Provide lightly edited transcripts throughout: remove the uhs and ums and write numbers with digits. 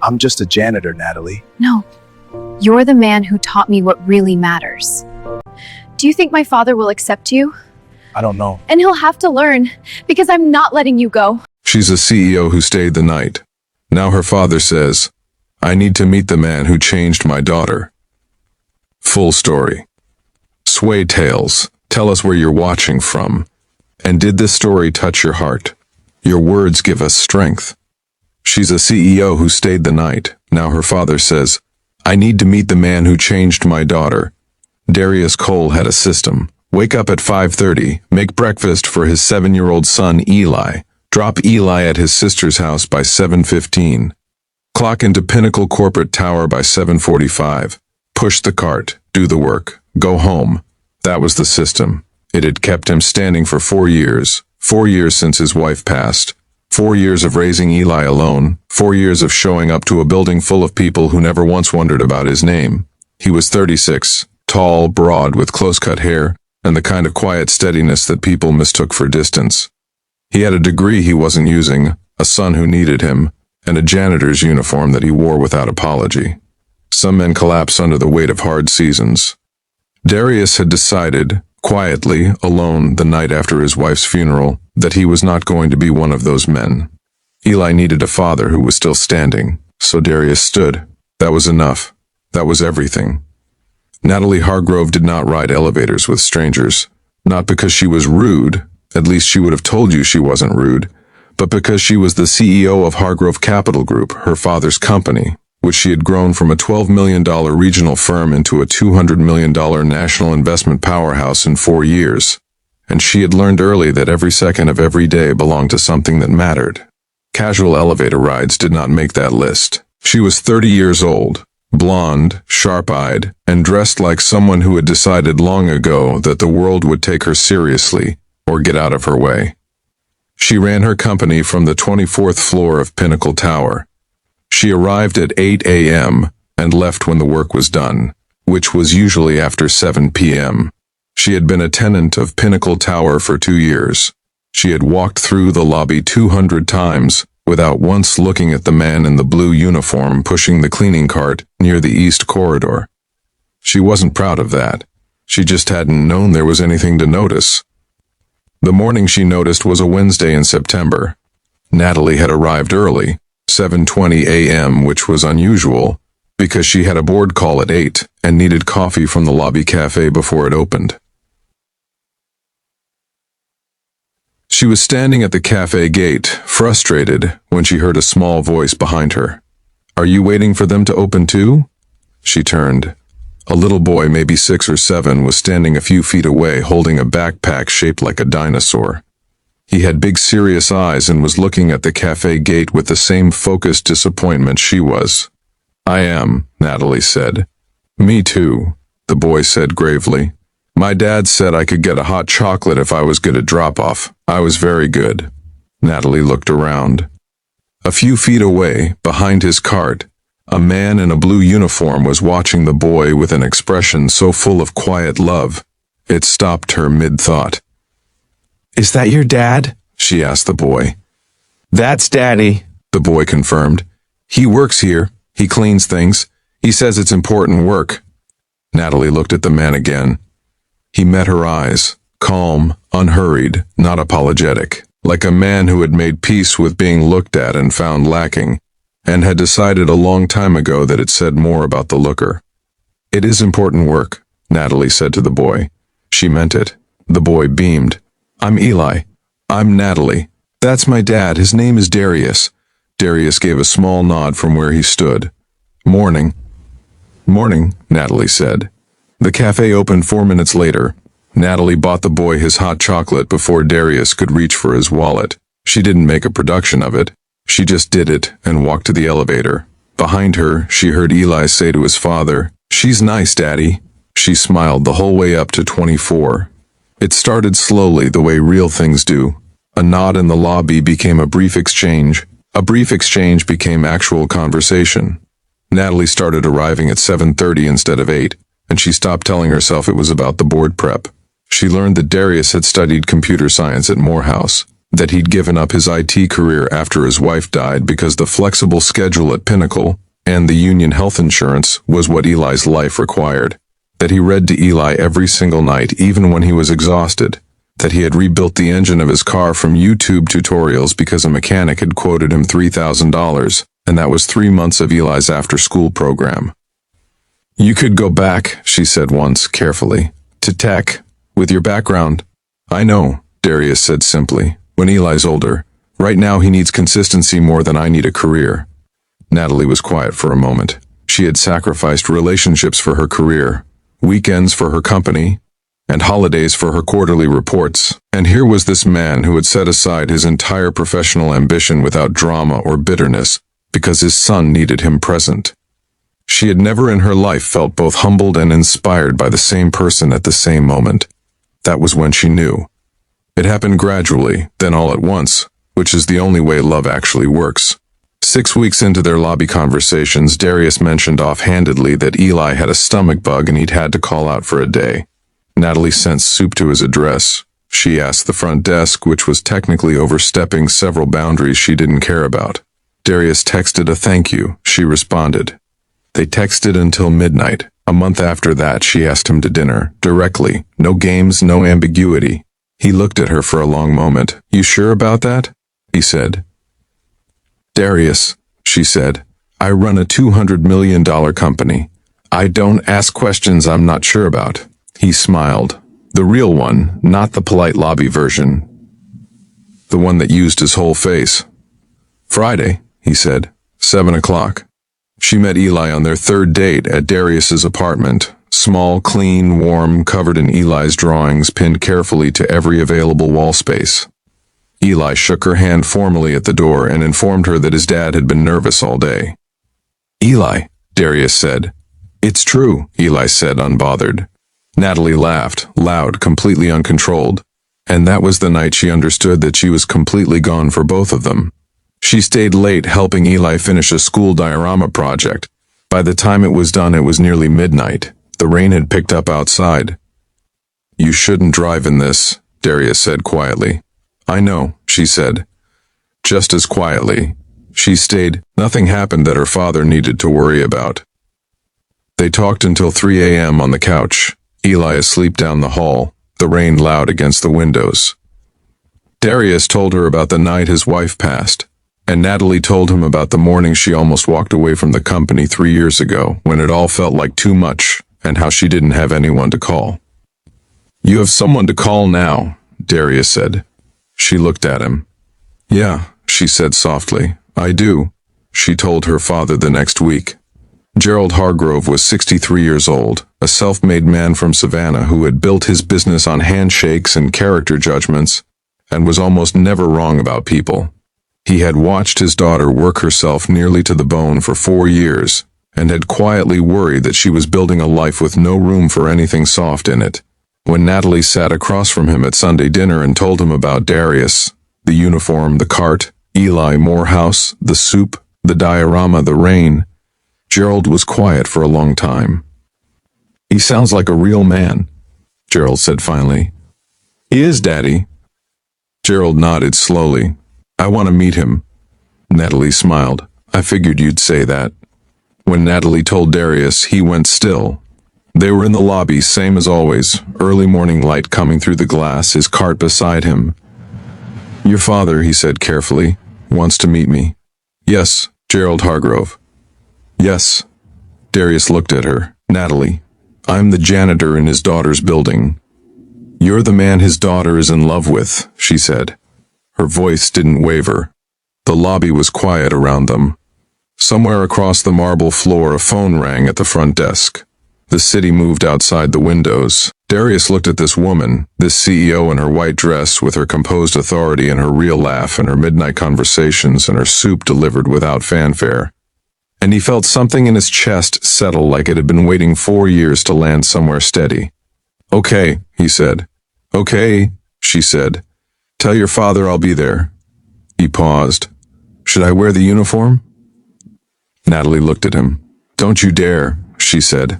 I'm just a janitor, Natalie. No, you're the man who taught me what really matters. Do you think my father will accept you? I don't know. And he'll have to learn, because I'm not letting you go. She's a CEO who stayed the night. Now her father says, I need to meet the man who changed my daughter. Full story. Sway Tales, tell us where you're watching from. And did this story touch your heart? Your words give us strength. She's a CEO who stayed the night. Now her father says, I need to meet the man who changed my daughter. Darius Cole had a system. Wake up at 5:30, make breakfast for his 7-year-old son Eli, drop Eli at his sister's house by 7:15, clock into Pinnacle Corporate Tower by 7:45, push the cart, do the work, go home. That was the system. It had kept him standing for 4 years, 4 years since his wife passed, 4 years of raising Eli alone, 4 years of showing up to a building full of people who never once wondered about his name. He was 36, tall, broad, with close-cut hair, and the kind of quiet steadiness that people mistook for distance. He had a degree he wasn't using, a son who needed him, and a janitor's uniform that he wore without apology. Some men collapse under the weight of hard seasons. Darius had decided, quietly, alone, the night after his wife's funeral, that he was not going to be one of those men. Eli needed a father who was still standing, so Darius stood. That was enough. That was everything. Natalie Hargrove did not ride elevators with strangers, not because she was rude, at least she would have told you she wasn't rude, but because she was the CEO of Hargrove Capital Group, her father's company, which she had grown from a $12 million regional firm into a $200 million national investment powerhouse in 4 years. And she had learned early that every second of every day belonged to something that mattered. Casual elevator rides did not make that list. She was 30 years old, blonde, sharp-eyed, and dressed like someone who had decided long ago that the world would take her seriously or get out of her way. She ran her company from the 24th floor of Pinnacle Tower. She arrived at 8 a.m. and left when the work was done, which was usually after 7 p.m. She had been a tenant of Pinnacle Tower for 2 years. She had walked through the lobby 200 times without once looking at the man in the blue uniform pushing the cleaning cart near the east corridor. She wasn't proud of that. She just hadn't known there was anything to notice. The morning she noticed was a Wednesday in September. Natalie had arrived early, 7:20 a.m., which was unusual, because she had a board call at 8 and needed coffee from the lobby cafe before it opened. She was standing at the cafe gate, frustrated, when she heard a small voice behind her. Are you waiting for them to open too? She turned. A little boy, maybe 6 or 7, was standing a few feet away holding a backpack shaped like a dinosaur. He had big serious eyes and was looking at the cafe gate with the same focused disappointment she was. I am, Natalie said. Me too, the boy said gravely. My dad said I could get a hot chocolate if I was good at drop-off. I was very good. Natalie looked around. A few feet away, behind his cart, a man in a blue uniform was watching the boy with an expression so full of quiet love, it stopped her mid-thought. Is that your dad? She asked the boy. That's Daddy, the boy confirmed. He works here. He cleans things. He says it's important work. Natalie looked at the man again. He met her eyes, calm, unhurried, not apologetic, like a man who had made peace with being looked at and found lacking, and had decided a long time ago that it said more about the looker. It is important work, Natalie said to the boy. She meant it. The boy beamed. I'm Eli. I'm Natalie. That's my dad. His name is Darius. Darius gave a small nod from where he stood. Morning. Morning, Natalie said. The cafe opened 4 minutes later. Natalie bought the boy his hot chocolate before Darius could reach for his wallet. She didn't make a production of it. She just did it and walked to the elevator. Behind her, she heard Eli say to his father, "She's nice, Daddy." She smiled the whole way up to 24. It started slowly, the way real things do. A nod in the lobby became a brief exchange. A brief exchange became actual conversation. Natalie started arriving at 7:30 instead of 8, and she stopped telling herself it was about the board prep. She learned that Darius had studied computer science at Morehouse. that he'd given up his IT career after his wife died because the flexible schedule at Pinnacle and the union health insurance was what Eli's life required, that he read to Eli every single night even when he was exhausted, that he had rebuilt the engine of his car from YouTube tutorials because a mechanic had quoted him $3,000, and that was 3 months of Eli's after-school program. "You could go back," she said once, carefully, "to tech, with your background." "I know," Darius said simply. "When Eli's older. Right now he needs consistency more than I need a career." Natalie was quiet for a moment. She had sacrificed relationships for her career, weekends for her company, and holidays for her quarterly reports. And here was this man who had set aside his entire professional ambition without drama or bitterness because his son needed him present. She had never in her life felt both humbled and inspired by the same person at the same moment. That was when she knew. It happened gradually, then all at once, which is the only way love actually works. 6 weeks into their lobby conversations, Darius mentioned offhandedly that Eli had a stomach bug and he'd had to call out for a day. Natalie sent soup to his address. She asked the front desk, which was technically overstepping several boundaries she didn't care about. Darius texted a thank you, she responded. They texted until midnight. A month after that, she asked him to dinner, directly. No games, no ambiguity. He looked at her for a long moment. "You sure about that?" he said. "Darius," she said, "I run a $200 million company. I don't ask questions I'm not sure about." He smiled. The real one, not the polite lobby version. The one that used his whole face. "Friday," he said, 7 o'clock. She met Eli on their third date at Darius's apartment. Small, clean, warm, covered in Eli's drawings, pinned carefully to every available wall space. Eli shook her hand formally at the door and informed her that his dad had been nervous all day. "Eli," Darius said. "It's true," Eli said, unbothered. Natalie laughed, loud, completely uncontrolled. And that was the night she understood that she was completely gone for both of them. She stayed late helping Eli finish a school diorama project. By the time it was done, it was nearly midnight. The rain had picked up outside. "You shouldn't drive in this," Darius said quietly. "I know," she said. Just as quietly. She stayed. Nothing happened that her father needed to worry about. They talked until 3 a.m. on the couch, Eli asleep down the hall, the rain loud against the windows. Darius told her about the night his wife passed, and Natalie told him about the morning she almost walked away from the company 3 years ago when it all felt like too much, and how she didn't have anyone to call. "You have someone to call now," Darius said. She looked at him. "Yeah," she said softly. "I do," she told her father the next week. Gerald Hargrove was 63 years old, a self-made man from Savannah who had built his business on handshakes and character judgments, and was almost never wrong about people. He had watched his daughter work herself nearly to the bone for 4 years, and had quietly worried that she was building a life with no room for anything soft in it. When Natalie sat across from him at Sunday dinner and told him about Darius, the uniform, the cart, Eli Morehouse, the soup, the diorama, the rain, Gerald was quiet for a long time. "He sounds like a real man," Gerald said finally. "He is, Daddy." Gerald nodded slowly. "I want to meet him." Natalie smiled. "I figured you'd say that." When Natalie told Darius, he went still. They were in the lobby, same as always, early morning light coming through the glass, his cart beside him. "Your father," he said carefully, "wants to meet me." "Yes, Gerald Hargrove." "Yes." Darius looked at her. "Natalie, I'm the janitor in his daughter's building." "You're the man his daughter is in love with," she said. Her voice didn't waver. The lobby was quiet around them. Somewhere across the marble floor, a phone rang at the front desk. The city moved outside the windows. Darius looked at this woman, this CEO in her white dress with her composed authority and her real laugh and her midnight conversations and her soup delivered without fanfare. And he felt something in his chest settle like it had been waiting 4 years to land somewhere steady. "Okay," he said. "Okay," she said. "Tell your father I'll be there." He paused. "Should I wear the uniform?" Natalie looked at him. "Don't you dare," she said.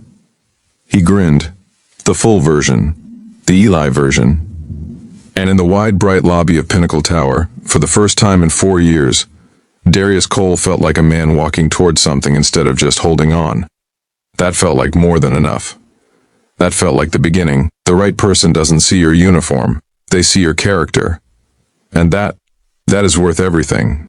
He grinned. "The full version. The Eli version." And in the wide, bright lobby of Pinnacle Tower, for the first time in 4 years, Darius Cole felt like a man walking towards something instead of just holding on. That felt like more than enough. That felt like the beginning. The right person doesn't see your uniform. They see your character. And that is worth everything.